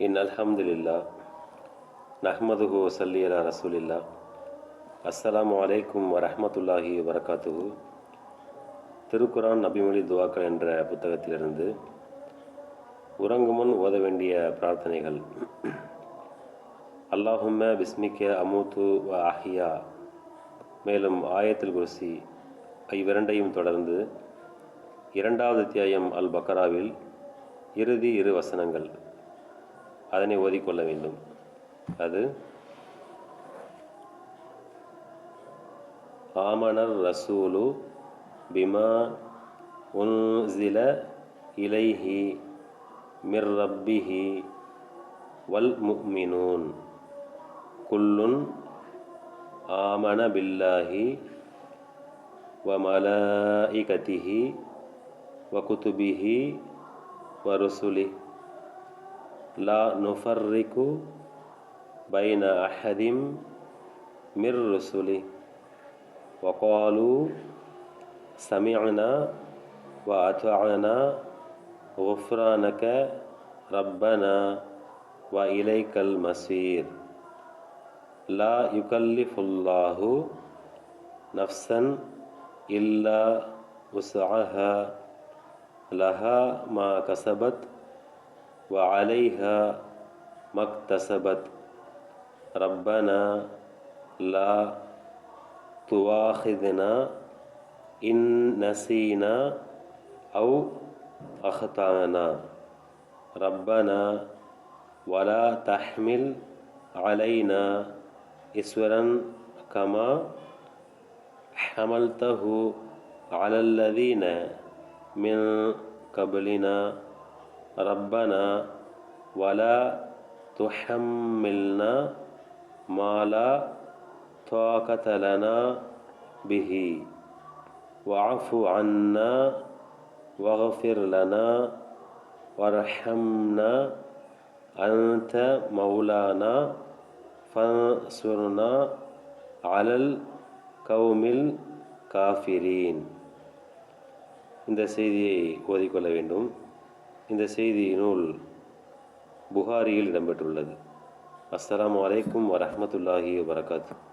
அல்ஹம்துலில்லாஹ் நஹ்மதுஹு வஸல்லி அலா ரசூலில்லாஹ். அஸ்ஸலாமு அலைக்கும் வரஹ்மத்துல்லாஹி வபரகாத்துஹு. திருக்குரான் நபிமொழி துவாக்கள் என்ற புத்தகத்திலிருந்து உறங்குமுன் ஓத வேண்டிய பிரார்த்தனைகள். அல்லாஹும்ம பிஸ்மிக்க அமூத்து வ அஹ்யா, மேலும் ஆயத்துல் குர்சி இவ்விரண்டையும் தொடர்ந்து இரண்டாவது அத்தியாயம் அல் பக்கராவில் இறுதி இரு வசனங்கள், அதனை ஓதிக்கொள்ள வேண்டும். அது ஆமனர் ரசூலு பிமா உன்சில இலைஹி மிர் ரப்பிஹி வல் முஃமினூன் குல்லுன் ஆமன பில்லாஹி வ மலாயிகத்திஹி வ குதுபிஹி வ ருசுலிஹி லா நுஃபர்ரிகு பைன அஹதிம் மிர் ருசுலி வகாலு சமிஅனா வ அத்அனா குஃப்ரானக ரப்பனா வ இலைக்கல் மசீர். லா யுகல்லிஃபுல்லாஹு நஃப்ஸன் இல்லா உஸ்அஹா லஹா மா கஸபத் வ அலைஹா மக்தஸபத். ரப்பனா லா துவாஹிதுனா இன் நசீனா அவு அஹ்தானா. ரப்பனா வலா தஹ்மில் அலைனா இஸ்வரன் கமா ஹமல்தஹு அலல்லதீன மின் கப்லினா. ரப்பனா வலா துஹம்மில்னா மாலா தாகத லனா பிஹி வஅஃபு அன்னா வக்ஃபிர் லனா வர்ஹம்னா அன்த மௌலானா ஃபன்சுர்னா அலல் கௌமில் காஃபிரீன். இந்த செய்தியை ஓதிக்கொள்ள வேண்டும். இந்த செய்தி நூல் புகாரியில் இடம்பெற்றுள்ளது. அஸ்ஸலாமு அலைக்கும் வரஹ்மத்துல்லாஹி வபரகாத்துஹு.